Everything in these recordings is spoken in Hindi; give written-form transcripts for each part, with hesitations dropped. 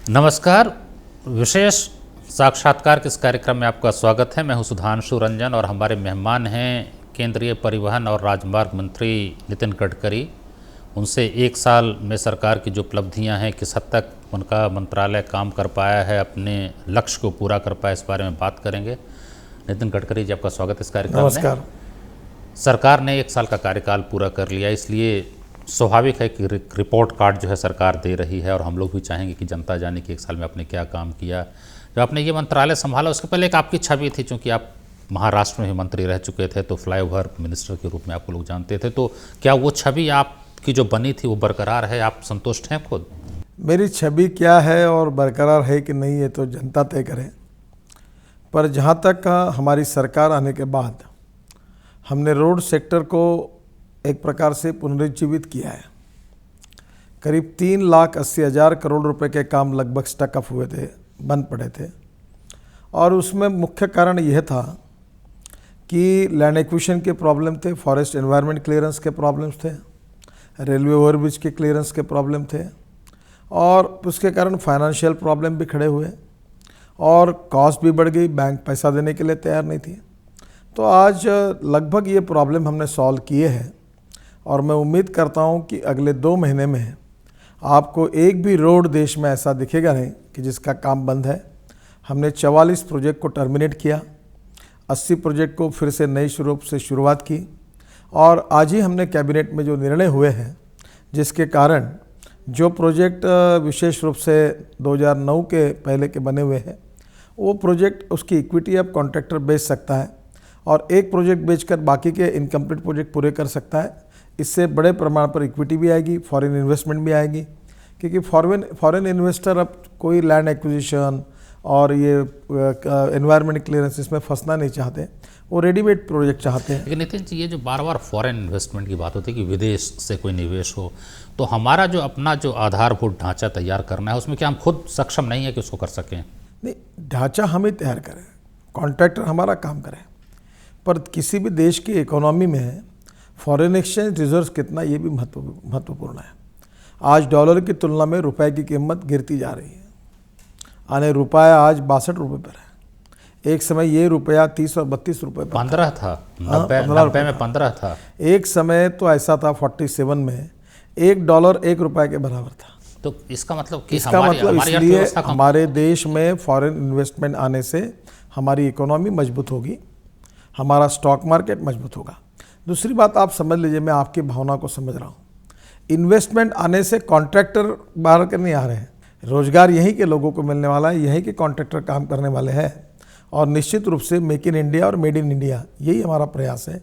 नमस्कार। विशेष साक्षात्कार के इस कार्यक्रम में आपका स्वागत है। मैं हूं सुधांशु रंजन और हमारे मेहमान हैं केंद्रीय परिवहन और राजमार्ग मंत्री नितिन गडकरी। उनसे एक साल में सरकार की जो उपलब्धियां हैं, किस हद तक उनका मंत्रालय काम कर पाया है, अपने लक्ष्य को पूरा कर पाया, इस बारे में बात करेंगे। नितिन गडकरी जी, आपका स्वागत है इस कार्यक्रम में। नमस्कार। सरकार ने एक साल का कार्यकाल पूरा कर लिया, इसलिए स्वाभाविक है कि रिपोर्ट कार्ड जो है सरकार दे रही है और हम लोग भी चाहेंगे कि जनता जाने कि एक साल में आपने क्या काम किया। जब आपने ये मंत्रालय संभाला उसके पहले एक आपकी छवि थी, चूँकि आप महाराष्ट्र में भी मंत्री रह चुके थे तो फ्लाईओवर मिनिस्टर के रूप में आपको लोग जानते थे, तो क्या वो छवि आपकी जो बनी थी वो बरकरार है? आप संतुष्ट हैं खुद? मेरी छवि क्या है और बरकरार है कि नहीं, ये तो जनता तय करे। पर जहाँ तक हमारी सरकार आने के बाद हमने रोड सेक्टर को एक प्रकार से पुनरुज्जीवित किया है। करीब 3,80,000 करोड़ रुपए के काम लगभग स्टक अप हुए थे, बंद पड़े थे। और उसमें मुख्य कारण यह था कि लैंड एक्विजिशन के प्रॉब्लम थे, फॉरेस्ट एनवायरनमेंट क्लियरेंस के प्रॉब्लम्स थे, रेलवे ओवरब्रिज के क्लियरेंस के प्रॉब्लम थे, और उसके कारण फाइनेंशियल प्रॉब्लम भी खड़े हुए और कॉस्ट भी बढ़ गई, बैंक पैसा देने के लिए तैयार नहीं थी। तो आज लगभग ये प्रॉब्लम हमने सॉल्व किए हैं और मैं उम्मीद करता हूँ कि अगले 2 महीने में आपको एक भी रोड देश में ऐसा दिखेगा नहीं कि जिसका काम बंद है। हमने 44 प्रोजेक्ट को टर्मिनेट किया, 80 प्रोजेक्ट को फिर से नई रूप से शुरुआत की, और आज ही हमने कैबिनेट में जो निर्णय हुए हैं जिसके कारण जो प्रोजेक्ट विशेष रूप से 2009 के पहले के बने हुए हैं वो प्रोजेक्ट उसकी इक्विटी अब कॉन्ट्रैक्टर बेच सकता है और एक प्रोजेक्ट बेचकर बाकी के इनकम्प्लीट प्रोजेक्ट पूरे कर सकता है। इससे बड़े प्रमाण पर इक्विटी भी आएगी, फॉरेन इन्वेस्टमेंट भी आएगी, क्योंकि फॉरेन इन्वेस्टर अब कोई लैंड एक्विजिशन और ये एनवायरनमेंट क्लियरेंस इसमें फंसना नहीं चाहते, वो रेडीमेड प्रोजेक्ट चाहते हैं। लेकिन नितिन जी, ये जो बार बार फॉरेन इन्वेस्टमेंट की बात होती है कि विदेश से कोई निवेश हो, तो हमारा जो अपना जो आधारभूत ढांचा तैयार करना है उसमें क्या हम खुद सक्षम नहीं है कि उसको कर सकें? नहीं, ढांचा हम ही तैयार करें, कॉन्ट्रैक्टर हमारा काम करें, पर किसी भी देश की इकोनॉमी में फॉरेन एक्सचेंज रिजर्व्स कितना, ये भी महत्वपूर्ण है। आज डॉलर की तुलना में रुपए की कीमत गिरती जा रही है। आने रुपया आज 62 रुपये पर है। एक समय ये रुपया 30 और 32 रुपये पर 15 था, 90 में 15 था। एक समय तो ऐसा था 47 में $1 1 रुपये के बराबर था। तो इसका मतलब कि इसलिए हमारे देश में फॉरेन इन्वेस्टमेंट आने से हमारी इकोनॉमी मजबूत होगी, हमारा स्टॉक मार्केट मजबूत होगा। दूसरी बात आप समझ लीजिए, मैं आपकी भावना को समझ रहा हूँ। इन्वेस्टमेंट आने से कॉन्ट्रैक्टर बाहर के नहीं आ रहे हैं, रोजगार यहीं के लोगों को मिलने वाला है, यहीं के कॉन्ट्रैक्टर काम करने वाले हैं, और निश्चित रूप से मेक इन इंडिया और मेड इन इंडिया यही हमारा प्रयास है।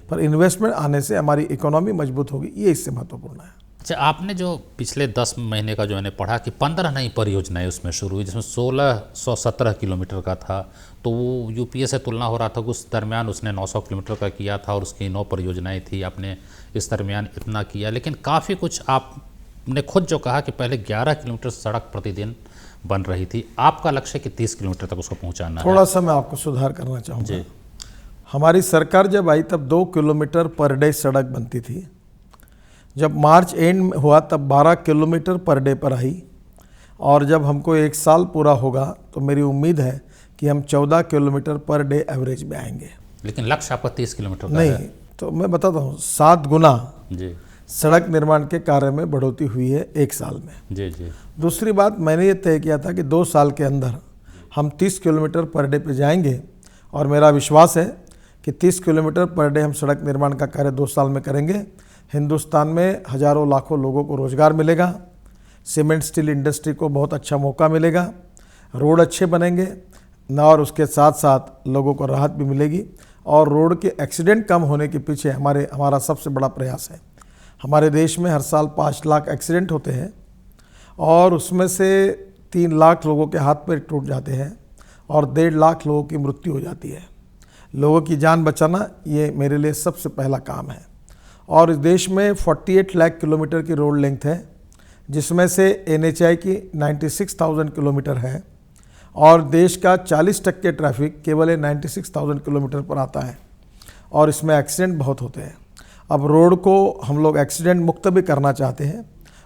पर इन्वेस्टमेंट आने से हमारी इकोनॉमी मजबूत होगी, ये इससे महत्वपूर्ण है। अच्छा, आपने जो पिछले 10 महीने का जो मैंने पढ़ा कि 15 नई परियोजनाएं उसमें शुरू हुई, जिसमें 1617 किलोमीटर का था, तो वो यूपीए से तुलना हो रहा था। उस दरमियान उसने 900 किलोमीटर का किया था और उसकी 9 परियोजनाएं थी, आपने इस दरमियान इतना किया। लेकिन काफ़ी कुछ आपने खुद जो कहा कि पहले 11 किलोमीटर सड़क प्रतिदिन बन रही थी, आपका लक्ष्य है कि 30 किलोमीटर तक उसको पहुँचाना है। थोड़ा सा मैं आपको सुधार करना चाहूँगा। हमारी सरकार जब आई तब 2 किलोमीटर पर डे सड़क बनती थी। जब मार्च एंड हुआ तब 12 किलोमीटर पर डे पर आई, और जब हमको 1 साल पूरा होगा तो मेरी उम्मीद है कि हम 14 किलोमीटर पर डे एवरेज में आएंगे। लेकिन लक्ष्य आपका 30 किलोमीटर का नहीं है। तो मैं बताता हूँ, 7 गुना जी सड़क निर्माण के कार्य में बढ़ोतरी हुई है 1 साल में। जी। दूसरी बात, मैंने ये तय किया था कि 2 साल के अंदर हम 30 किलोमीटर पर डे पे जाएंगे, और मेरा विश्वास है कि 30 किलोमीटर पर डे हम सड़क निर्माण का कार्य 2 साल में करेंगे। हिंदुस्तान में हजारों लाखों लोगों को रोजगार मिलेगा, सीमेंट स्टील इंडस्ट्री को बहुत अच्छा मौका मिलेगा, रोड अच्छे बनेंगे ना, और उसके साथ साथ लोगों को राहत भी मिलेगी। और रोड के एक्सीडेंट कम होने के पीछे हमारा सबसे बड़ा प्रयास है। हमारे देश में हर साल 5 लाख एक्सीडेंट होते हैं और उसमें से 3 लाख लोगों के हाथ पैर टूट जाते हैं और 1.5 लाख लोगों की मृत्यु हो जाती है। लोगों की जान बचाना ये मेरे लिए सबसे पहला काम है। और इस देश में 48 लाख किलोमीटर की रोड लेंथ है, जिसमें से NHAI की 96,000 किलोमीटर है, और देश का 40% ट्रैफिक केवल 96,000 किलोमीटर पर आता है, और इसमें एक्सीडेंट बहुत होते हैं। अब रोड को हम लोग एक्सीडेंट मुक्त भी करना चाहते हैं,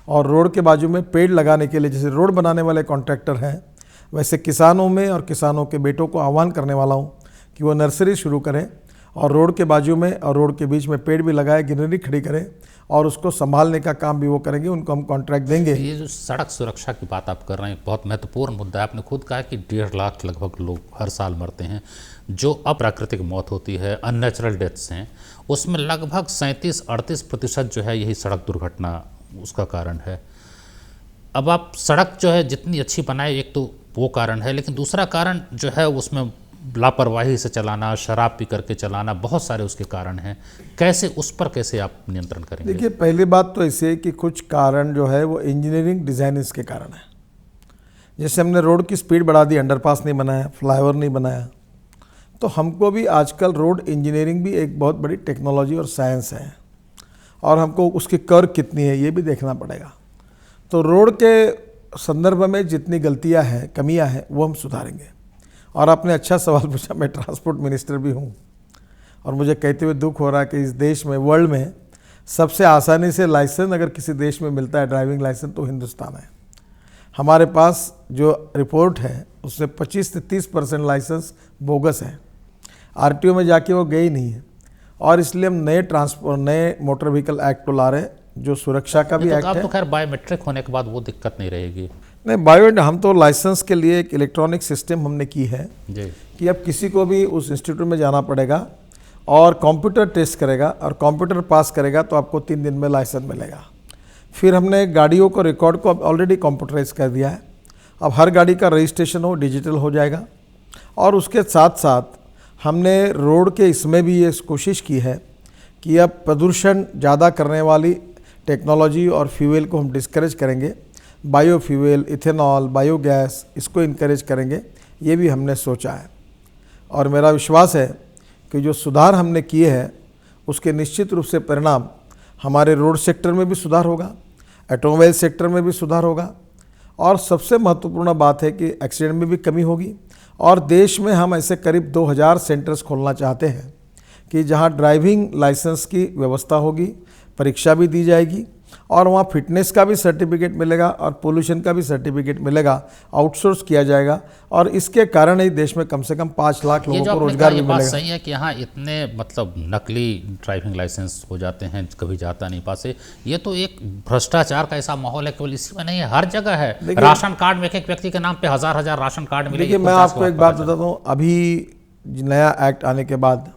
और रोड के बाजू में पेड़ लगाने के लिए जैसे रोड बनाने वाले कॉन्ट्रैक्टर हैं, वैसे किसानों में और किसानों के बेटों को आह्वान करने वाला हूँ कि वो नर्सरी शुरू करें और रोड के बाजू में और रोड के बीच में पेड़ भी लगाए, ग्रीनरी खड़ी करें और उसको संभालने का काम भी वो करेंगे। उनको हम कॉन्ट्रैक्ट देंगे। ये जो सड़क सुरक्षा की बात आप कर रहे हैं, बहुत महत्वपूर्ण मुद्दा है। आपने खुद कहा कि 1.5 लाख लगभग लोग हर साल मरते हैं। जो अप्राकृतिक मौत होती है, अननेचुरल डेथ्स हैं, उसमें लगभग 37-38% जो है यही सड़क दुर्घटना उसका कारण है। अब आप सड़क जो है जितनी अच्छी बनाए, एक तो वो कारण है, लेकिन दूसरा कारण जो है उसमें लापरवाही से चलाना, शराब पी करके चलाना, बहुत सारे उसके कारण हैं। कैसे उस पर कैसे आप नियंत्रण करेंगे? देखिए, पहली बात तो ऐसे है कि कुछ कारण जो है वो इंजीनियरिंग डिज़ाइन इसके कारण है। जैसे हमने रोड की स्पीड बढ़ा दी, अंडरपास नहीं बनाया, फ्लाईओवर नहीं बनाया, तो हमको भी आजकल रोड इंजीनियरिंग भी एक बहुत बड़ी टेक्नोलॉजी और साइंस है और हमको उसकी कर्व कितनी है ये भी देखना पड़ेगा। तो रोड के संदर्भ में जितनी गलतियां हैं, कमियां हैं, वो हम सुधारेंगे। और आपने अच्छा सवाल पूछा, मैं ट्रांसपोर्ट मिनिस्टर भी हूँ और मुझे कहते हुए दुख हो रहा है कि इस देश में, वर्ल्ड में सबसे आसानी से लाइसेंस अगर किसी देश में मिलता है, ड्राइविंग लाइसेंस, तो हिंदुस्तान है। हमारे पास जो रिपोर्ट है उसमें 25 से 30% लाइसेंस बोगस है, आरटीओ में जाके वो गए ही नहीं है। और इसलिए हम नए मोटर व्हीकल एक्ट को ला रहे हैं, जो सुरक्षा का भी एक्ट है। तो खैर बायोमेट्रिक होने के बाद वो दिक्कत नहीं रहेगी। नहीं, हम तो लाइसेंस के लिए एक इलेक्ट्रॉनिक सिस्टम हमने की है जी, कि अब किसी को भी उस इंस्टीट्यूट में जाना पड़ेगा और कंप्यूटर टेस्ट करेगा और कंप्यूटर पास करेगा तो आपको 3 दिन में लाइसेंस मिलेगा। फिर हमने गाड़ियों को रिकॉर्ड को अब ऑलरेडी कंप्यूटराइज कर दिया है। अब हर गाड़ी का रजिस्ट्रेशन हो डिजिटल हो जाएगा। और उसके साथ साथ हमने रोड के इसमें भी ये कोशिश की है कि अब प्रदूषण ज़्यादा करने वाली टेक्नोलॉजी और फ्यूल को हम डिस्करेज करेंगे। बायोफ्यूल, इथेनॉल, बायोगैस, इसको इनकरेज करेंगे, ये भी हमने सोचा है। और मेरा विश्वास है कि जो सुधार हमने किए हैं उसके निश्चित रूप से परिणाम हमारे रोड सेक्टर में भी सुधार होगा, ऑटोमोबाइल सेक्टर में भी सुधार होगा और सबसे महत्वपूर्ण बात है कि एक्सीडेंट में भी कमी होगी। और देश में हम ऐसे करीब 2000 सेंटर्स खोलना चाहते हैं कि जहां ड्राइविंग लाइसेंस की व्यवस्था होगी, परीक्षा भी दी जाएगी और वहाँ फिटनेस का भी सर्टिफिकेट मिलेगा और पोल्यूशन का भी सर्टिफिकेट मिलेगा, आउटसोर्स किया जाएगा। और इसके कारण ही देश में कम से कम 5 लाख लोगों को रोजगार भी मिलेगा। बात सही है कि यहाँ इतने मतलब नकली ड्राइविंग लाइसेंस हो जाते हैं, कभी जाता नहीं पास से। ये तो एक भ्रष्टाचार का ऐसा माहौल है, केवल इसी में नहीं है, हर जगह है। राशन कार्ड में एक व्यक्ति के नाम पे हजार राशन कार्ड मिले। देखिए, मैं आपको एक बात बताता हूँ, अभी नया एक्ट आने के बाद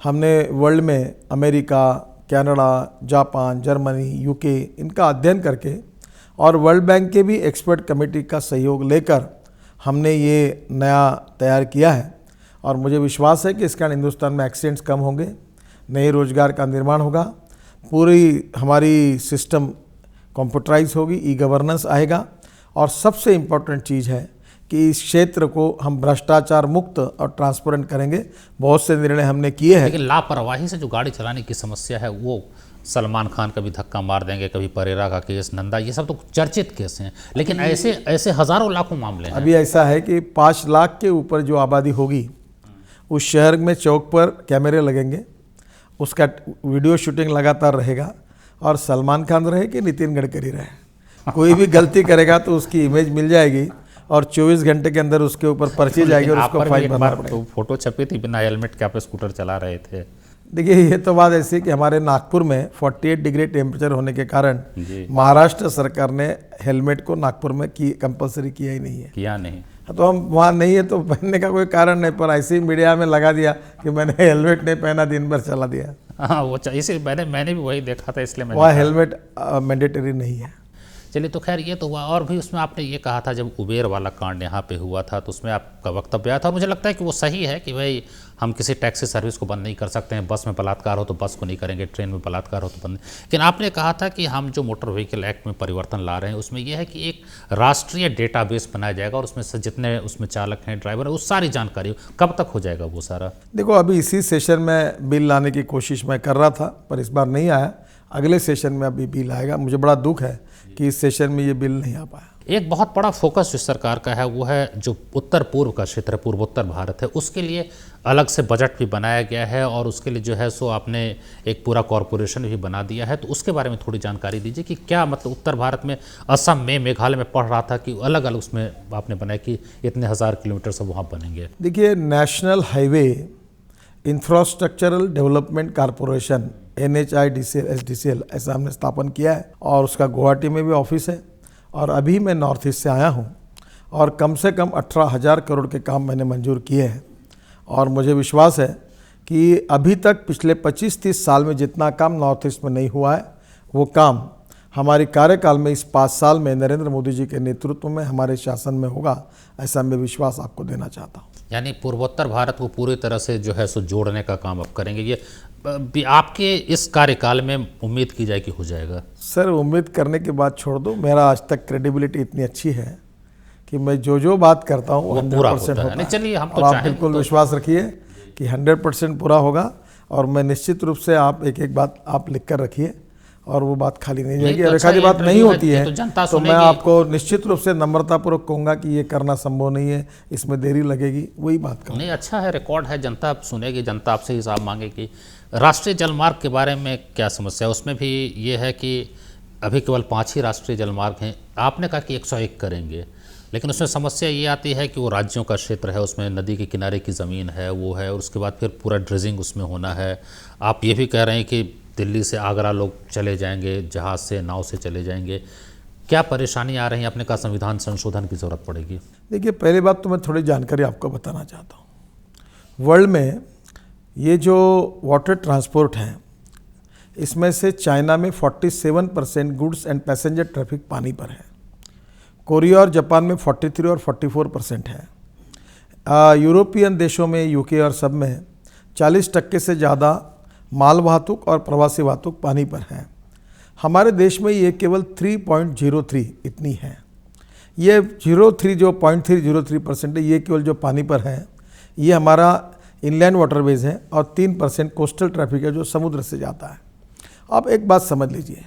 हमने वर्ल्ड में America, Canada, Japan, Germany, UK, इनका अध्ययन करके और वर्ल्ड बैंक के भी एक्सपर्ट कमेटी का सहयोग लेकर हमने ये नया तैयार किया है। और मुझे विश्वास है कि इस कारण हिंदुस्तान में एक्सीडेंट्स कम होंगे, नए रोजगार का निर्माण होगा, पूरी हमारी सिस्टम कंप्यूटराइज होगी, ई गवर्नेंस आएगा। और सबसे इम्पोर्टेंट चीज़ है कि इस क्षेत्र को हम भ्रष्टाचार मुक्त और ट्रांसपेरेंट करेंगे। बहुत से निर्णय हमने किए हैं। लेकिन लापरवाही से जो गाड़ी चलाने की समस्या है, वो सलमान खान कभी धक्का मार देंगे, कभी परेरा का केस, नंदा, ये सब तो चर्चित केस हैं, लेकिन ऐसे हजारों लाखों मामले हैं। अभी ऐसा है कि 5 लाख के ऊपर जो आबादी होगी उस शहर में चौक पर कैमरे लगेंगे, उसका वीडियो शूटिंग लगातार रहेगा। और सलमान खान रहे कि नितिन गडकरी रहे, कोई भी गलती करेगा तो उसकी इमेज मिल जाएगी और 24 घंटे के अंदर उसके ऊपर पर्ची जाएगी और उसको फाइन भरना पड़ेगा। तो फोटो छपी थी, बिना हेलमेट के आप स्कूटर चला रहे थे। देखिए, ये तो बात ऐसी है कि हमारे नागपुर में 48 डिग्री टेम्परेचर होने के कारण महाराष्ट्र सरकार ने हेलमेट को नागपुर में कंपलसरी किया ही नहीं है। किया नहीं, तो हम वहाँ नहीं है तो पहनने का कोई कारण नहीं, पर ऐसे ही मीडिया में लगा दिया कि मैंने हेलमेट नहीं पहना, दिन भर चला दिया। हाँ, वो इसे मैंने भी वही देखा था, इसलिए वहाँ हेलमेट मैंडेटरी नहीं है। चलिए, तो खैर ये तो हुआ। और भी उसमें आपने ये कहा था, जब उबेर वाला कांड यहाँ पे हुआ था तो उसमें आपका वक्तव्य आया था, मुझे लगता है कि वो सही है कि भाई हम किसी टैक्सी सर्विस को बंद नहीं कर सकते हैं। बस में बलात्कार हो तो बस को नहीं करेंगे, ट्रेन में बलात्कार हो तो बंद नहीं। लेकिन आपने कहा था कि हम जो मोटर व्हीकल एक्ट में परिवर्तन ला रहे हैं उसमें यह है कि एक राष्ट्रीय डेटाबेस बनाया जाएगा और उसमें से जितने उसमें चालक हैं, ड्राइवर है, उस सारी जानकारी। कब तक हो जाएगा वो सारा? देखो, अभी इसी सेशन में बिल लाने की कोशिश मैं कर रहा था, पर इस बार नहीं आया। अगले सेशन में अभी बिल आएगा। मुझे बड़ा दुख है कि इस सेशन में ये बिल नहीं आ पाया। एक बहुत बड़ा फोकस जो सरकार का है वो है जो उत्तर पूर्व का क्षेत्र, पूर्वोत्तर भारत है, उसके लिए अलग से बजट भी बनाया गया है और उसके लिए जो है सो आपने एक पूरा कॉरपोरेशन भी बना दिया है, तो उसके बारे में थोड़ी जानकारी दीजिए कि क्या मतलब उत्तर भारत में असम में मेघालय में पढ़ रहा था कि अलग अलग उसमें आपने बनाया कि इतने 1000 किलोमीटर सब वहाँ बनेंगे। देखिए, national highway infrastructural development corporation NHIDCL SDCL ऐसा हमने स्थापन किया है और उसका गुवाहाटी में भी ऑफिस है। और अभी मैं नॉर्थ ईस्ट से आया हूँ और कम से कम 18,000 करोड़ के काम मैंने मंजूर किए हैं। और मुझे विश्वास है कि अभी तक पिछले 25-30 साल में जितना काम नॉर्थ ईस्ट में नहीं हुआ है, वो काम हमारी कार्यकाल में इस 5 साल में नरेंद्र मोदी जी के नेतृत्व में हमारे शासन में होगा, ऐसा मैं विश्वास आपको देना चाहता हूँ। यानी पूर्वोत्तर भारत को पूरी तरह से जो है सो जोड़ने का काम आप करेंगे, ये आपके इस कार्यकाल में उम्मीद की जाए कि हो जाएगा? सर, उम्मीद करने की बात छोड़ दो, मेरा आज तक क्रेडिबिलिटी इतनी अच्छी है कि मैं जो बात करता हूँ वो 100% होता है। चलिए, हम तो आप बिल्कुल विश्वास रखिए कि 100% पूरा होगा। और मैं निश्चित रूप से आप एक बात आप लिख कर रखिए और वो बात खाली नहीं जाएगी। और एक आधी बात नहीं होती है तो मैं आपको निश्चित रूप से नम्रतापूर्वक कहूँगा कि ये करना संभव नहीं है, इसमें देरी लगेगी, वही बात करूँ। नहीं, अच्छा है, रिकॉर्ड है, जनता सुनेगी, जनता आपसे हिसाब मांगेगी। राष्ट्रीय जलमार्ग के बारे में क्या समस्या है? उसमें भी ये है कि अभी केवल 5 ही राष्ट्रीय जलमार्ग हैं। आपने कहा कि 101 करेंगे, लेकिन उसमें समस्या ये आती है कि वो राज्यों का क्षेत्र है, उसमें नदी के किनारे की ज़मीन है, वो है, और उसके बाद फिर पूरा ड्रेजिंग उसमें होना है। आप ये भी कह रहे हैं कि दिल्ली से आगरा लोग चले जाएंगे, जहाज़ से, नाव से चले जाएंगे। क्या परेशानी आ रही है? आपने कहा संविधान संशोधन की ज़रूरत पड़ेगी। देखिए, पहली बात तो मैं थोड़ी जानकारी आपको बताना चाहता हूँ। वर्ल्ड में ये जो वाटर ट्रांसपोर्ट है, इसमें से चाइना में 47% गुड्स एंड पैसेंजर ट्रैफिक पानी पर है। कोरिया और जापान में 43 और 44% है। यूरोपियन देशों में, यूके और सब में 40% से ज़्यादा माल वाहतुक और प्रवासी वाहतुक पानी पर है। हमारे देश में ये केवल 3.03 इतनी है। ये 0.303% है, ये केवल जो पानी पर है, ये हमारा इनलैंड वाटरवेज है। और 3% कोस्टल ट्रैफिक है जो समुद्र से जाता है। आप एक बात समझ लीजिए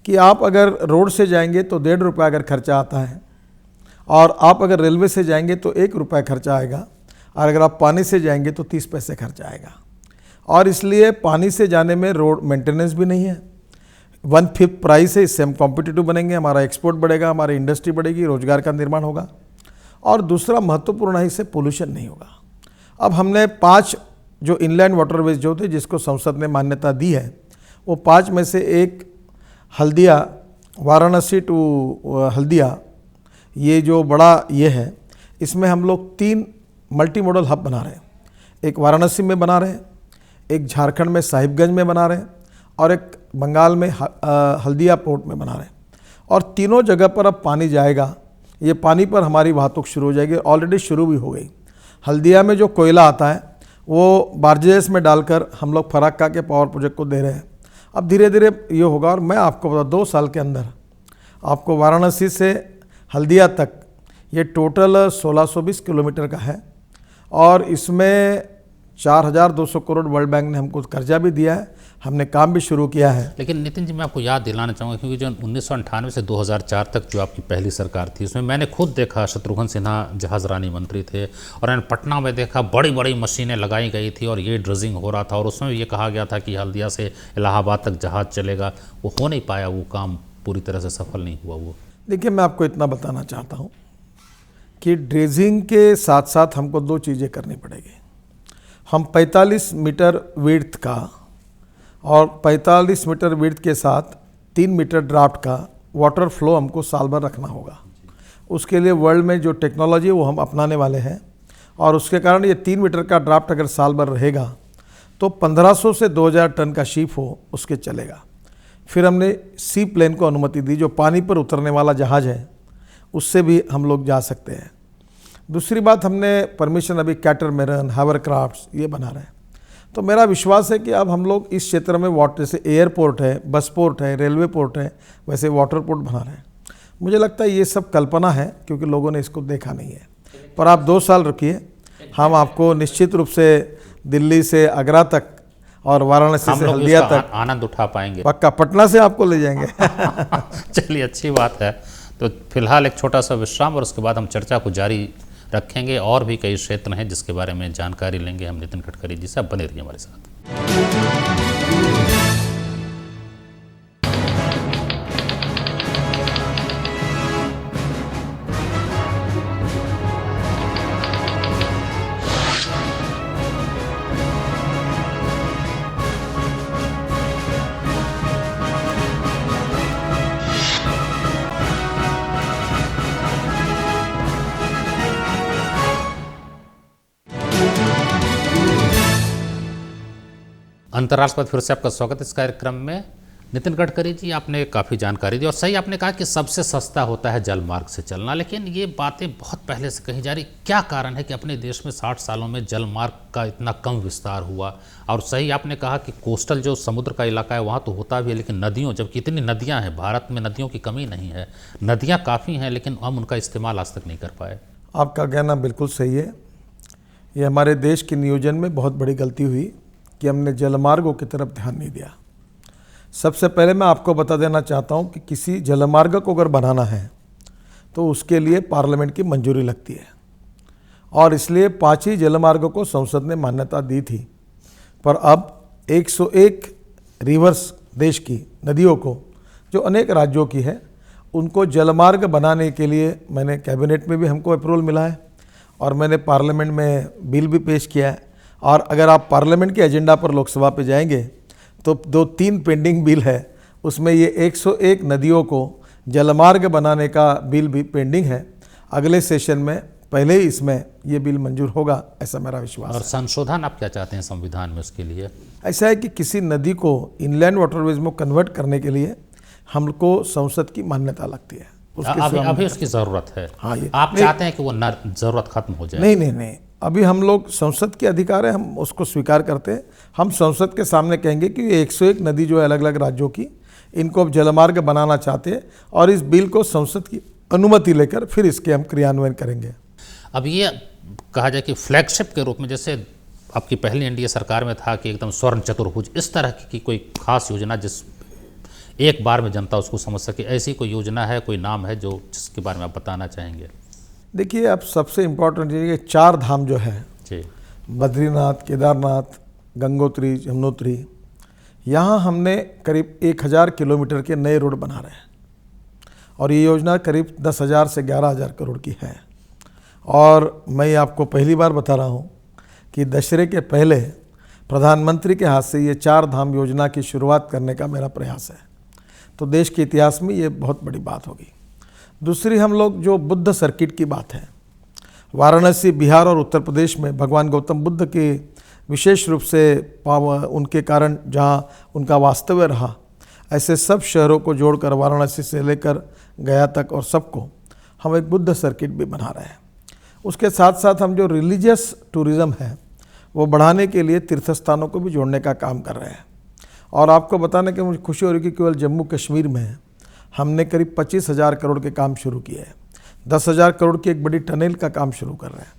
कि आप अगर रोड से जाएंगे तो 1.5 रुपये अगर खर्चा आता है, और आप अगर रेलवे से जाएंगे तो 1 रुपया खर्चा आएगा, और अगर आप पानी से जाएंगे तो 30 पैसे खर्चा आएगा। और इसलिए पानी से जाने में रोड मेंटेनेंस भी नहीं है। 1/5 प्राइस है, इससे हम कॉम्पिटिटिव बनेंगे, हमारा एक्सपोर्ट बढ़ेगा, हमारी इंडस्ट्री बढ़ेगी, रोजगार का निर्माण होगा। और दूसरा महत्वपूर्ण है, इससे पोल्यूशन नहीं होगा। अब हमने 5 जो इनलैंड वाटरवेज जो थे जिसको संसद ने मान्यता दी है, वो 5 में से एक हल्दिया, वाराणसी टू हल्दिया, ये जो बड़ा ये है, इसमें हम लोग 3 मल्टी मॉडल हब बना रहे हैं। एक वाराणसी में बना रहे हैं, एक झारखंड में साहिबगंज में बना रहे हैं, और एक बंगाल में हल्दिया पोर्ट में बना रहे हैं। और तीनों जगह पर अब पानी जाएगा। ये पानी पर हमारी वाहतुक शुरू हो जाएगी, ऑलरेडी शुरू भी हो गई। हल्दिया में जो कोयला आता है वो बारजेस में डालकर हम लोग फराक्का के पावर प्रोजेक्ट को दे रहे हैं। अब धीरे धीरे ये होगा। और मैं आपको बता, 2 साल के अंदर आपको वाराणसी से हल्दिया तक ये टोटल 1620 किलोमीटर का है। और इसमें 4200 करोड़ वर्ल्ड बैंक ने हमको कर्जा भी दिया है, हमने काम भी शुरू किया है। लेकिन नितिन जी, मैं आपको याद दिलाना चाहूँगा, क्योंकि जो 1998 से 2004 तक जो आपकी पहली सरकार थी, उसमें मैंने खुद देखा, शत्रुघ्न सिन्हा जहाजरानी मंत्री थे, और मैंने पटना में देखा बड़ी बड़ी मशीनें लगाई गई थी और ये ड्रेजिंग हो रहा था। और उसमें ये कहा गया था कि हल्दिया से इलाहाबाद तक जहाज़ चलेगा। वो हो नहीं पाया, वो काम पूरी तरह से सफल नहीं हुआ। वो देखिए, मैं आपको इतना बताना चाहता हूँ कि ड्रेजिंग के साथ साथ हमको 2 चीज़ें करनी पड़ेगी। हम 45 मीटर विड्थ का और 45 मीटर विड्थ के साथ 3 मीटर ड्राफ्ट का वाटर फ्लो हमको साल भर रखना होगा। उसके लिए वर्ल्ड में जो टेक्नोलॉजी है वो हम अपनाने वाले हैं। और उसके कारण ये 3 मीटर का ड्राफ्ट अगर साल भर रहेगा तो 1500 से 2000 टन का शिप हो उसके चलेगा। फिर हमने सी प्लेन को अनुमति दी, जो पानी पर उतरने वाला जहाज़ है, उससे भी हम लोग जा सकते हैं। दूसरी बात, हमने परमिशन अभी कैटरमैरन, हावरक्राफ्ट्स ये बना रहे हैं। तो मेरा विश्वास है कि अब हम लोग इस क्षेत्र में वाटर, जैसे एयरपोर्ट है, बस पोर्ट है, रेलवे पोर्ट है, वैसे वाटर पोर्ट बना रहे हैं। मुझे लगता है ये सब कल्पना है, क्योंकि लोगों ने इसको देखा नहीं है। पर आप 2 साल रुकिए, हम आपको निश्चित रूप से दिल्ली से आगरा तक और वाराणसी से हल्दिया तक आनंद उठा पाएंगे। पक्का पटना से आपको ले जाएंगे। चलिए, अच्छी बात है। तो फिलहाल एक छोटा सा विश्राम, और उसके बाद हम चर्चा को जारी रखेंगे। और भी कई क्षेत्र हैं जिसके बारे में जानकारी लेंगे हम नितिन गडकरी जी से। आप बने रहिए हमारे साथ। अंतर्राष्ट्रीय फिर से आपका स्वागत है इस कार्यक्रम में। नितिन गडकरी जी, आपने काफ़ी जानकारी दी और सही आपने कहा कि सबसे सस्ता होता है जल मार्ग से चलना, लेकिन ये बातें बहुत पहले से कही जा रही। क्या कारण है कि अपने देश में 60 सालों में जल मार्ग का इतना कम विस्तार हुआ? और सही आपने कहा कि कोस्टल जो समुद्र का इलाका है वहाँ तो होता भी है, लेकिन नदियों, जबकि इतनी नदियाँ हैं, भारत में नदियों की कमी नहीं है, नदियाँ काफ़ी हैं, लेकिन हम उनका इस्तेमाल आज तक नहीं कर पाए। आपका कहना बिल्कुल सही है। ये हमारे देश के नियोजन में बहुत बड़ी गलती हुई कि हमने जलमार्गों की तरफ ध्यान नहीं दिया। सबसे पहले मैं आपको बता देना चाहता हूँ कि किसी जलमार्ग को अगर बनाना है तो उसके लिए पार्लियामेंट की मंजूरी लगती है, और इसलिए 5 ही जलमार्गों को संसद ने मान्यता दी थी। पर अब 101 रिवर्स देश की नदियों को, जो अनेक राज्यों की है, उनको जलमार्ग बनाने के लिए मैंने कैबिनेट में भी हमको अप्रूवल मिला है और मैंने पार्लियामेंट में बिल भी पेश किया है। और अगर आप पार्लियामेंट के एजेंडा पर लोकसभा पे जाएंगे तो 2-3 पेंडिंग बिल है, उसमें ये 101 नदियों को जलमार्ग बनाने का बिल भी पेंडिंग है। अगले सेशन में पहले ही इसमें ये बिल मंजूर होगा, ऐसा मेरा विश्वास और है। संशोधन आप क्या चाहते हैं संविधान में उसके लिए? ऐसा है कि किसी नदी को इनलैंड वाटरवेज में कन्वर्ट करने के लिए हमको संसद की मान्यता लगती है। अभी उसकी ज़रूरत है। हाँ, ये आप चाहते हैं कि वो ज़रूरत खत्म हो जाए? नहीं, अभी हम लोग संसद के अधिकार है, हम उसको स्वीकार करते हैं। हम संसद के सामने कहेंगे कि ये 101 नदी जो है अलग अलग राज्यों की, इनको अब जलमार्ग बनाना चाहते हैं और इस बिल को संसद की अनुमति लेकर फिर इसके हम क्रियान्वयन करेंगे। अब ये कहा जाए कि फ्लैगशिप के रूप में, जैसे आपकी पहली एनडीए सरकार में था कि एकदम स्वर्ण चतुर्भुज, इस तरह की कोई खास योजना जिस एक बार में जनता उसको समझ सके, ऐसी कोई योजना है, कोई नाम है जो जिसके बारे में आप बताना चाहेंगे? देखिए, अब सबसे इम्पोर्टेंट ये 4 धाम जो है जी, बद्रीनाथ, केदारनाथ, गंगोत्री, यमुनोत्री, यहाँ हमने करीब 1000 किलोमीटर के नए रोड बना रहे हैं और ये योजना करीब 10,000 से 11,000 करोड़ की है। और मैं आपको पहली बार बता रहा हूँ कि दशहरे के पहले प्रधानमंत्री के हाथ से ये 4 धाम योजना की शुरुआत करने का मेरा प्रयास है, तो देश के इतिहास में ये बहुत बड़ी बात होगी। दूसरी, हम लोग जो बुद्ध सर्किट की बात है, वाराणसी, बिहार और उत्तर प्रदेश में भगवान गौतम बुद्ध के विशेष रूप से उनके कारण जहाँ उनका वास्तव्य रहा, ऐसे सब शहरों को जोड़कर वाराणसी से लेकर गया तक और सबको हम एक बुद्ध सर्किट भी बना रहे हैं। उसके साथ साथ हम जो रिलीजियस टूरिज़्म है वो बढ़ाने के लिए तीर्थ स्थानों को भी जोड़ने का काम कर रहे हैं। और आपको बताने की मुझे खुशी हो रही है कि केवल जम्मू कश्मीर में हमने करीब 25,000 करोड़ के काम शुरू किए हैं। 10,000 करोड़ की एक बड़ी टनल का काम शुरू कर रहे हैं।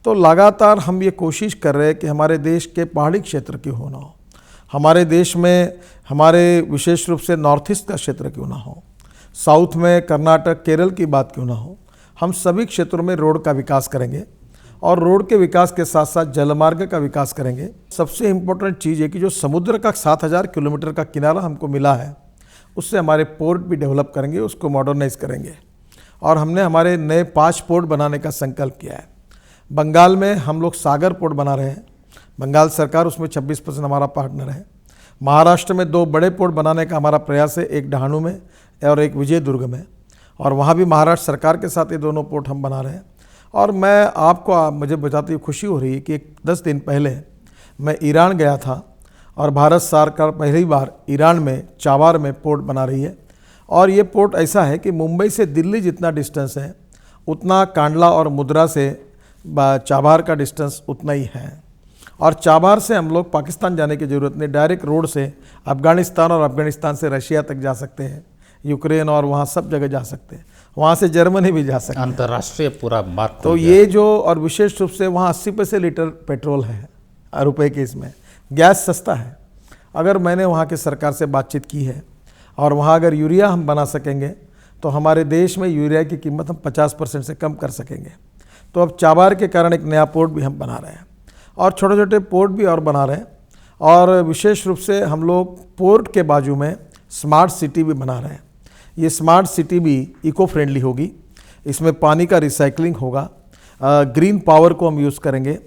तो लगातार हम ये कोशिश कर रहे हैं कि हमारे देश के पहाड़ी क्षेत्र क्यों हो ना हो, हमारे देश में हमारे विशेष रूप से नॉर्थ ईस्ट का क्षेत्र क्यों ना हो, साउथ में कर्नाटक, केरल की बात क्यों ना हो, हम सभी क्षेत्रों में रोड का विकास करेंगे और रोड के विकास के साथ साथ जलमार्ग का विकास करेंगे। सबसे इम्पोर्टेंट चीज़ है कि जो समुद्र का 7,000 किलोमीटर का किनारा हमको मिला है, उससे हमारे पोर्ट भी डेवलप करेंगे, उसको मॉडर्नाइज करेंगे। और हमने हमारे नए 5 पोर्ट बनाने का संकल्प किया है। बंगाल में हम लोग सागर पोर्ट बना रहे हैं, बंगाल सरकार उसमें 26% हमारा पार्टनर है। महाराष्ट्र में 2 बड़े पोर्ट बनाने का हमारा प्रयास है, एक डहाणु में और एक विजयदुर्ग में, और वहाँ भी महाराष्ट्र सरकार के साथ ये दोनों पोर्ट हम बना रहे हैं। और मैं आपको मुझे बताते हुए खुशी हो रही है कि 10 दिन पहले मैं ईरान गया था और भारत सरकार पहली बार ईरान में चाबार में पोर्ट बना रही है। और ये पोर्ट ऐसा है कि मुंबई से दिल्ली जितना डिस्टेंस है उतना कांडला और मुद्रा से चाबार का डिस्टेंस उतना ही है। और चाबार से हम लोग पाकिस्तान जाने की ज़रूरत नहीं, डायरेक्ट रोड से अफ़गानिस्तान और अफ़गानिस्तान से रशिया तक जा सकते हैं, यूक्रेन और वहाँ सब जगह जा सकते हैं, वहाँ से जर्मनी भी जा सकते हैं, अंतर्राष्ट्रीय पूरा मार्ग। तो ये जो, और विशेष रूप से वहाँ 80 पैसे लीटर पेट्रोल है रुपए के, इसमें गैस सस्ता है। अगर मैंने वहाँ के सरकार से बातचीत की है और वहाँ अगर यूरिया हम बना सकेंगे तो हमारे देश में यूरिया की कीमत हम 50% से कम कर सकेंगे। तो अब चाबार के कारण एक नया पोर्ट भी हम बना रहे हैं और छोटे छोटे पोर्ट भी और बना रहे हैं। और विशेष रूप से हम लोग पोर्ट के बाजू में स्मार्ट सिटी भी बना रहे हैं। ये स्मार्ट सिटी भी इको फ्रेंडली होगी, इसमें पानी का रिसाइकलिंग होगा, ग्रीन पावर को हम यूज़ करेंगे,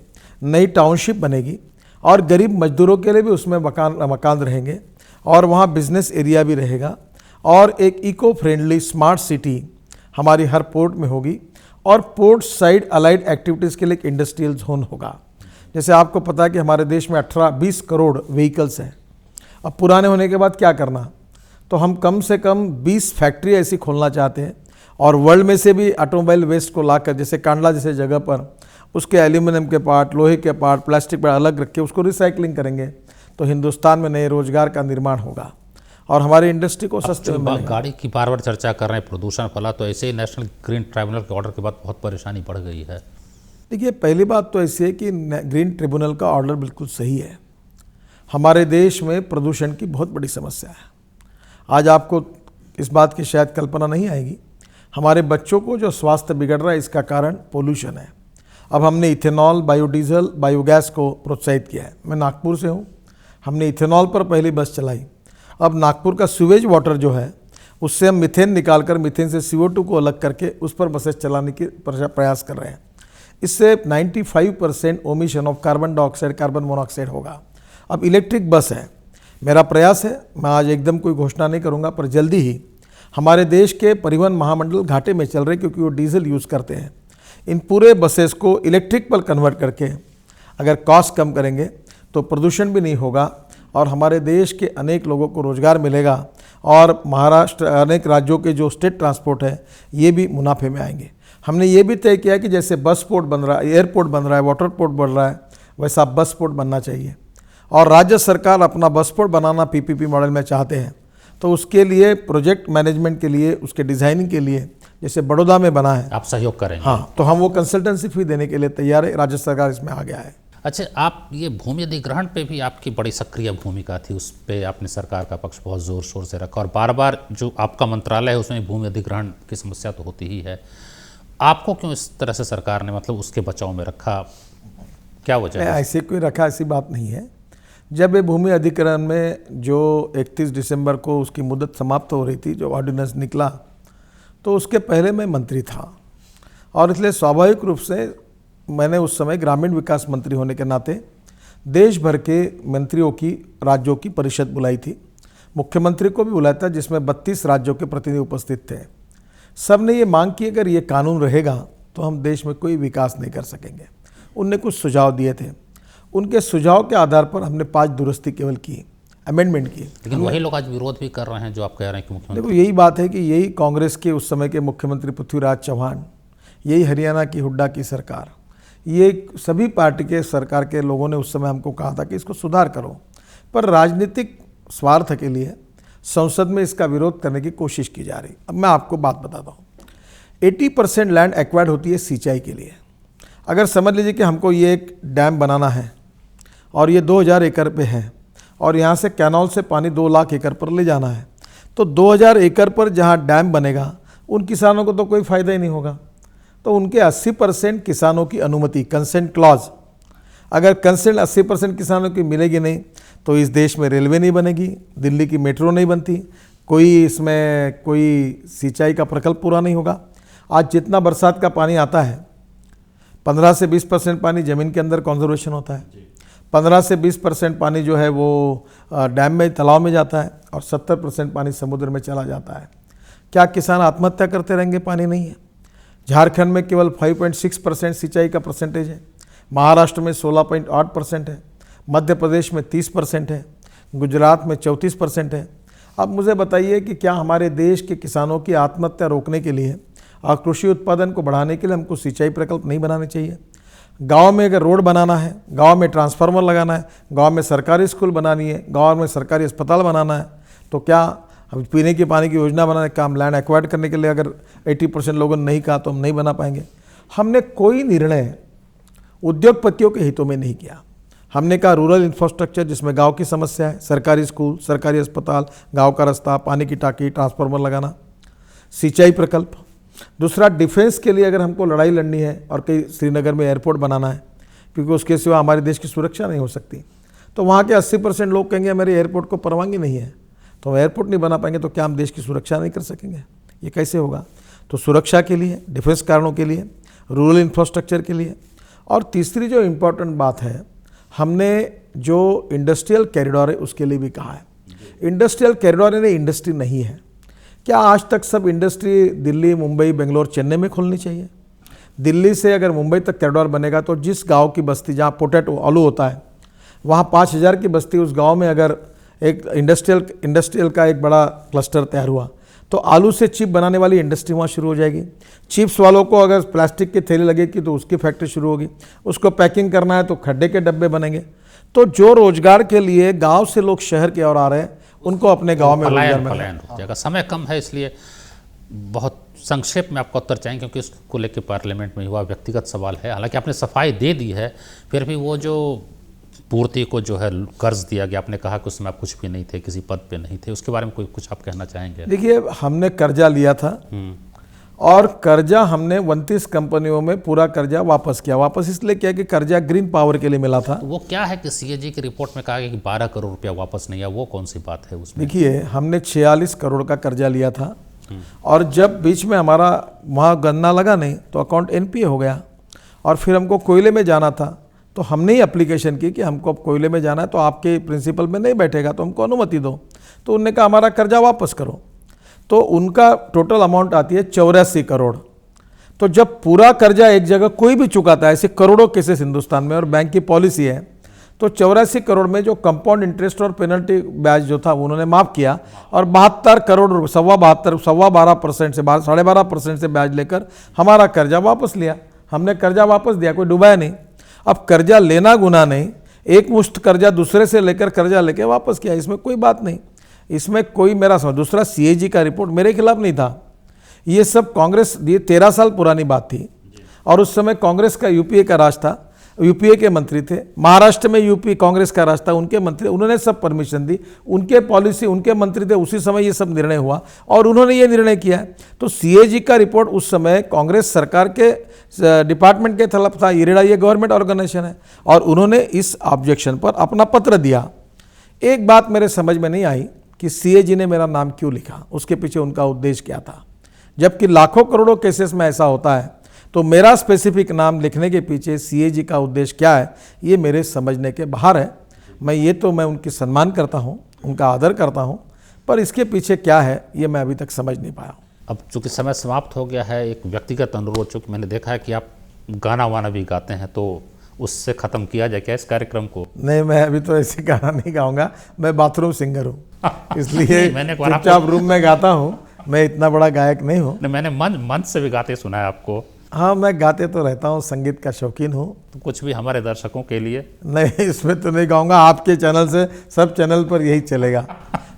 नई टाउनशिप बनेगी और गरीब मजदूरों के लिए भी उसमें मकान रहेंगे और वहाँ बिजनेस एरिया भी रहेगा और एक इको फ्रेंडली स्मार्ट सिटी हमारी हर पोर्ट में होगी। और पोर्ट साइड अलाइड एक्टिविटीज़ के लिए एक इंडस्ट्रियल जोन होगा। जैसे आपको पता है कि हमारे देश में 18-20 करोड़ व्हीकल्स हैं। अब पुराने होने के बाद क्या करना, तो हम कम से कम 20 फैक्ट्री ऐसी खोलना चाहते हैं और वर्ल्ड में से भी ऑटोमोबाइल वेस्ट को लाकर, जैसे कांडला जैसे जगह पर उसके एल्यूमिनियम के पार्ट, लोहे के पार्ट, प्लास्टिक पार्ट अलग रख के उसको रिसाइकलिंग करेंगे तो हिंदुस्तान में नए रोजगार का निर्माण होगा और हमारी इंडस्ट्री को सस्ते में मिलेगा। गाड़ी की बार बार चर्चा कर रहे हैं, प्रदूषण फैला, तो ऐसे ही नेशनल ग्रीन ट्राइब्यूनल के ऑर्डर के बाद बहुत परेशानी बढ़ गई है। देखिए, पहली बात तो ऐसी है कि ग्रीन ट्रिब्यूनल का ऑर्डर बिल्कुल सही है। हमारे देश में प्रदूषण की बहुत बड़ी समस्या है। आज आपको इस बात की शायद कल्पना नहीं आएगी, हमारे बच्चों को जो स्वास्थ्य बिगड़ रहा है इसका कारण पोल्यूशन है। अब हमने इथेनॉल, बायोडीजल, बायोगैस को प्रोत्साहित किया है। मैं नागपुर से हूँ, हमने इथेनॉल पर पहली बस चलाई। अब नागपुर का सीवेज वाटर जो है उससे हम मीथेन निकालकर मीथेन से CO2 को अलग करके उस पर बसेस चलाने की प्रयास कर रहे हैं। इससे 95% omission of carbon dioxide, carbon monoxide होगा। अब इलेक्ट्रिक बस है, मेरा प्रयास है, मैं आज एकदम कोई घोषणा नहीं करूंगा, पर जल्दी ही हमारे देश के परिवहन महामंडल घाटे में चल रहे क्योंकि वो डीजल यूज़ करते हैं। इन पूरे बसेस को इलेक्ट्रिक पर कन्वर्ट करके अगर कॉस्ट कम करेंगे तो प्रदूषण भी नहीं होगा और हमारे देश के अनेक लोगों को रोज़गार मिलेगा और महाराष्ट्र, अनेक राज्यों के जो स्टेट ट्रांसपोर्ट है ये भी मुनाफे में आएंगे। हमने ये भी तय किया कि जैसे बस पोर्ट बन रहा है, एयरपोर्ट बन रहा है, वाटर पोर्ट बन रहा है, वैसा बस पोर्ट बनना चाहिए। और राज्य सरकार अपना बस पोर्ट बनाना PPP मॉडल में चाहते हैं तो उसके लिए प्रोजेक्ट मैनेजमेंट के लिए, उसके डिज़ाइनिंग के लिए जैसे बड़ौदा में बना है, आप सहयोग करेंगे? हाँ, तो हम वो कंसल्टेंसी फी देने के लिए तैयार है। राज्य सरकार इसमें आ गया है। अच्छा, आप ये भूमि अधिग्रहण पे भी आपकी बड़ी सक्रिय भूमिका थी, उस पे आपने सरकार का पक्ष बहुत ज़ोर शोर से रखा और बार बार जो आपका मंत्रालय है उसमें भूमि अधिग्रहण की समस्या तो होती ही है। आपको क्यों इस तरह से सरकार ने मतलब उसके बचाव में रखा, क्या वजह है? ऐसे कोई रखा ऐसी बात नहीं है। जब ये भूमि अधिग्रहण में जो 31 दिसंबर को उसकी मुदत समाप्त हो रही थी, जो ऑर्डिनेंस निकला, तो उसके पहले मैं मंत्री था और इसलिए स्वाभाविक रूप से मैंने उस समय ग्रामीण विकास मंत्री होने के नाते देश भर के मंत्रियों की, राज्यों की परिषद बुलाई थी। मुख्यमंत्री को भी बुलाया था जिसमें 32 राज्यों के प्रतिनिधि उपस्थित थे। सब ने ये मांग की अगर ये कानून रहेगा तो हम देश में कोई विकास नहीं कर सकेंगे। उनने कुछ सुझाव दिए थे, उनके सुझाव के आधार पर हमने 5 दुरुस्ती केवल की, अमेंडमेंट की। लेकिन वही लोग आज विरोध भी कर रहे हैं जो आप कह रहे हैं कि मुख्यमंत्री। देखो, यही बात है कि यही कांग्रेस के उस समय के मुख्यमंत्री पृथ्वीराज चौहान, यही हरियाणा की हुड्डा की सरकार, ये सभी पार्टी के सरकार के लोगों ने उस समय हमको कहा था कि इसको सुधार करो, पर राजनीतिक स्वार्थ के लिए संसद में इसका विरोध करने की कोशिश की जा रही। अब मैं आपको बात बताता हूँ, 80% लैंड एक्वायर्ड होती है सिंचाई के लिए। अगर समझ लीजिए कि हमको ये एक डैम बनाना है और ये 2000 एकड़ पे है और यहाँ से कैनाल से पानी 2 लाख एकड़ पर ले जाना है, तो 2000 एकड़ पर जहाँ डैम बनेगा उन किसानों को तो कोई फ़ायदा ही नहीं होगा। तो उनके 80% किसानों की अनुमति, कंसेंट क्लॉज, अगर कंसेंट 80% किसानों की मिलेगी नहीं तो इस देश में रेलवे नहीं बनेगी, दिल्ली की मेट्रो नहीं बनती, कोई इसमें कोई सिंचाई का प्रकल्प पूरा नहीं होगा। आज जितना बरसात का पानी आता है, 15 से 20% पानी ज़मीन के अंदर कंजर्वेशन होता है, 15 से 20% पानी जो है वो डैम में, तालाब में जाता है और 70% पानी समुद्र में चला जाता है। क्या किसान आत्महत्या करते रहेंगे? पानी नहीं है। झारखंड में केवल 5.6% सिंचाई का परसेंटेज है, महाराष्ट्र में 16.8% है, मध्य प्रदेश में 30% है, गुजरात में 34% है। अब मुझे बताइए कि क्या हमारे देश के किसानों की आत्महत्या रोकने के लिए और कृषि उत्पादन को बढ़ाने के लिए हमको सिंचाई प्रकल्प नहीं बनाने चाहिए? गांव में अगर रोड बनाना है, गांव में ट्रांसफार्मर लगाना है, गांव में सरकारी स्कूल बनानी है, गांव में सरकारी अस्पताल बनाना है, तो क्या अब पीने के पानी की योजना बनाने का हम लैंड एक्वायर्ड करने के लिए अगर 80% लोगों ने नहीं कहा तो हम नहीं बना पाएंगे। हमने कोई निर्णय उद्योगपतियों के हितों में नहीं किया। हमने कहा रूरल इंफ्रास्ट्रक्चर जिसमें गांव की समस्या है, सरकारी स्कूल, सरकारी अस्पताल, गांव का रास्ता, पानी की टाकी, ट्रांसफार्मर लगाना, सिंचाई प्रकल्प, दूसरा, डिफेंस के लिए अगर हमको लड़ाई लड़नी है और कहीं श्रीनगर में एयरपोर्ट बनाना है, क्योंकि उसके सिवा हमारे देश की सुरक्षा नहीं हो सकती, तो वहाँ के 80% लोग कहेंगे मेरे एयरपोर्ट को परवानगी नहीं है, तो हम एयरपोर्ट नहीं बना पाएंगे, तो क्या हम देश की सुरक्षा नहीं कर सकेंगे? ये कैसे होगा? तो सुरक्षा के लिए, डिफेंस कारणों के लिए, रूरल इंफ्रास्ट्रक्चर के लिए। और तीसरी जो इम्पोर्टेंट बात है, हमने जो इंडस्ट्रियल कॉरिडोर है उसके लिए भी कहा है। इंडस्ट्रियल कॉरिडोर यानी इंडस्ट्री नहीं है। क्या आज तक सब इंडस्ट्री दिल्ली, मुंबई, बेंगलोर, चेन्नई में खोलनी चाहिए? दिल्ली से अगर मुंबई तक कॉरिडोर बनेगा तो जिस गांव की बस्ती जहां पोटैटो आलू होता है, वहां 5000 की बस्ती, उस गांव में अगर एक इंडस्ट्रियल का एक बड़ा क्लस्टर तैयार हुआ तो आलू से चिप बनाने वाली इंडस्ट्री वहाँ शुरू हो जाएगी। चिप्स वालों को अगर प्लास्टिक की थैली लगेगी तो उसकी फैक्ट्री शुरू होगी। उसको पैकिंग करना है तो खड्डे के डब्बे बनेंगे। तो जो रोजगार के लिए गांव से लोग शहर की ओर आ रहे हैं, उनको अपने गांव में रोजगार पलायन हो जाएगा। समय कम है, इसलिए बहुत संक्षेप में आपका उत्तर चाहेंगे, क्योंकि इसको लेकर पार्लियामेंट में हुआ व्यक्तिगत सवाल है। हालांकि आपने सफाई दे दी है, फिर भी वो जो पूर्ति को जो है कर्ज दिया गया, आपने कहा कि उसमें आप कुछ भी नहीं थे, किसी पद पे नहीं थे, उसके बारे में कुछ आप कहना चाहेंगे? देखिए, हमने कर्जा लिया था और कर्जा हमने 29 कंपनियों में पूरा कर्जा वापस किया। वापस इसलिए किया कि कर्जा ग्रीन पावर के लिए मिला था। तो वो क्या है कि सीएजी की रिपोर्ट में कहा गया कि 12 करोड़ रुपया वापस नहीं आया, वो कौन सी बात है उसमें? देखिए, हमने 46 करोड़ का कर्जा लिया था और जब बीच में हमारा वहाँ गन्ना लगा नहीं तो अकाउंट एनपीए हो गया और फिर हमको कोयले में जाना था, तो हमने ही एप्लीकेशन की कि हमको अब कोयले में जाना है, तो आपके प्रिंसिपल में नहीं बैठेगा तो हमको अनुमति दो। तो उन्होंने कहा हमारा कर्जा वापस करो। तो उनका टोटल अमाउंट आती है 84 करोड़। तो जब पूरा कर्जा एक जगह कोई भी चुकाता है, ऐसे करोड़ों केसेस हिंदुस्तान में और बैंक की पॉलिसी है, तो 84 करोड़ में जो कंपाउंड इंटरेस्ट और पेनल्टी ब्याज जो था उन्होंने माफ़ किया और 72 करोड़ रुपये, 12.5% से 12.5% से ब्याज लेकर हमारा कर्जा वापस लिया। हमने कर्जा वापस दिया, कोई डुबाया नहीं। अब कर्जा लेना गुनाह नहीं, एक मुश्त कर्जा दूसरे से लेकर कर्जा लेके वापस किया, इसमें कोई बात नहीं, इसमें कोई मेरा समझ। दूसरा, सीएजी का रिपोर्ट मेरे खिलाफ नहीं था, ये सब कांग्रेस, ये 13 साल पुरानी बात थी और उस समय कांग्रेस का यूपीए का राज था, यूपीए के मंत्री थे, महाराष्ट्र में यूपी कांग्रेस का राज था, उनके मंत्री, उन्होंने सब परमिशन दी, उनके पॉलिसी, उनके मंत्री थे, उसी समय ये सब निर्णय हुआ और उन्होंने ये निर्णय किया है। तो सीएजी का रिपोर्ट उस समय कांग्रेस सरकार के डिपार्टमेंट के तरफ था, इरेडा ये गवर्नमेंट ऑर्गेनाइजेशन है, और उन्होंने इस ऑब्जेक्शन पर अपना पत्र दिया। एक बात मेरे समझ में नहीं आई कि सीएजी ने मेरा नाम क्यों लिखा, उसके पीछे उनका उद्देश्य क्या था? जबकि लाखों करोड़ों केसेस में ऐसा होता है, तो मेरा स्पेसिफिक नाम लिखने के पीछे सीएजी का उद्देश्य क्या है, ये मेरे समझने के बाहर है। मैं उनकी सम्मान करता हूँ, उनका आदर करता हूँ, पर इसके पीछे क्या है ये मैं अभी तक समझ नहीं पाया हूँ। अब चूँकि समय समाप्त हो गया है, एक व्यक्तिगत अनुरोध, चूँकि मैंने देखा है कि आप गाना वाना भी गाते हैं, तो उससे ख़त्म किया जाए क्या इस कार्यक्रम को? नहीं, मैं अभी तो ऐसे गाना नहीं गाऊंगा, मैं बाथरूम सिंगर हूँ, इसलिए चुपचाप रूम में गाता हूँ, मैं इतना बड़ा गायक नहीं हूँ। मैंने मंच से भी गाते सुना है आपको। हाँ, मैं गाते तो रहता हूँ, संगीत का शौकीन हूँ। तो कुछ भी हमारे दर्शकों के लिए? नहीं, इसमें तो नहीं गाऊंगा, आपके चैनल से, सब चैनल पर यही चलेगा।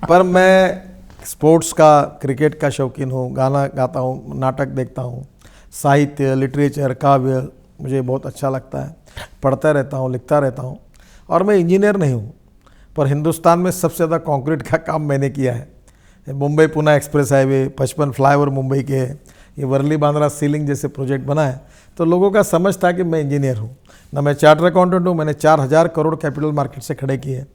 पर मैं स्पोर्ट्स का, क्रिकेट का शौकीन हूँ, गाना गाता हूँ, नाटक देखता हूँ, साहित्य, लिटरेचर, काव्य मुझे बहुत अच्छा लगता है, पढ़ता रहता हूँ, लिखता रहता हूँ। और मैं इंजीनियर नहीं हूँ, पर हिंदुस्तान में सबसे ज़्यादा कंक्रीट का काम मैंने किया है। Mumbai Pune express highway, 55 flyover Mumbai के, ये वर्ली बांद्रा सीलिंग जैसे प्रोजेक्ट बना है, तो लोगों का समझ था कि मैं इंजीनियर हूँ ना, मैं चार्टर अकाउंटेंट हूँ। मैंने 4000 करोड़ कैपिटल मार्केट से खड़े किए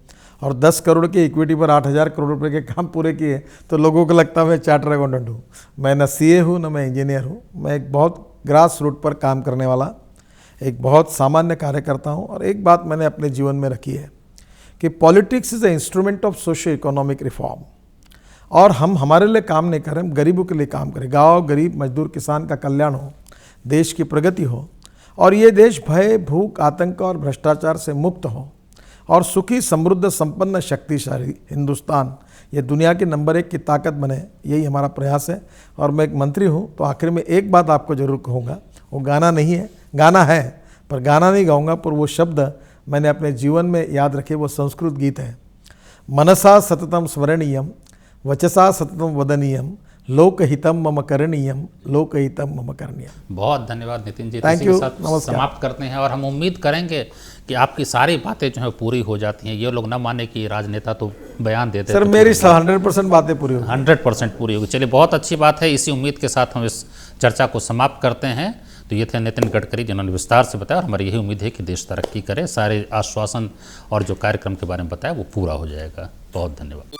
और 10 करोड़ की इक्विटी पर 8000 करोड़ रुपए के काम पूरे किए, तो लोगों को लगता है मैं चार्टर अकाउंटेंट हूँ। मैं ना सीए हूँ, ना मैं इंजीनियर हूँ। मैं एक बहुत ग्रास रूट पर काम करने वाला एक बहुत सामान्य कार्यकर्ता हूँ। और एक बात मैंने अपने जीवन में रखी है कि politics is a instrument of socio economic reform, और हम हमारे लिए काम नहीं करें, हम गरीबों के लिए काम करें। गाँव, गरीब, मजदूर, किसान का कल्याण हो, देश की प्रगति हो और ये देश भय, भूख, आतंक और भ्रष्टाचार से मुक्त हो और सुखी, समृद्ध, संपन्न, शक्तिशाली हिंदुस्तान ये दुनिया के नंबर 1 की ताकत बने, यही हमारा प्रयास है। और मैं एक मंत्री हूँ, तो आखिर में एक बात आपको जरूर कहूँगा, वो गाना नहीं है, गाना है पर गाना नहीं गाऊँगा, पर वो शब्द मैंने अपने जीवन में याद रखे, वो संस्कृत गीत है। मनसा सततम स्मरणीयम, वचसा सततम वदनीयम, लोकहितम मम करणीयम, लोकहितम मम करणीयम। बहुत धन्यवाद नितिन जी। थैंक यू, समाप्त करते हैं और हम उम्मीद करेंगे कि आपकी सारी बातें जो है पूरी हो जाती हैं। ये लोग न माने कि राजनेता तो बयान देते सर तो मेरी 100% बातें पूरी होगी। 100% पूरी होगी। चलिए बहुत अच्छी बात है, इसी उम्मीद के साथ हम इस चर्चा को समाप्त करते हैं। तो ये थे नितिन गडकरी जिन्होंने विस्तार से बताया, और हमारी यही उम्मीद है कि देश तरक्की करे, सारे आश्वासन और जो कार्यक्रम के बारे में बताया वो पूरा हो जाएगा। बहुत धन्यवाद।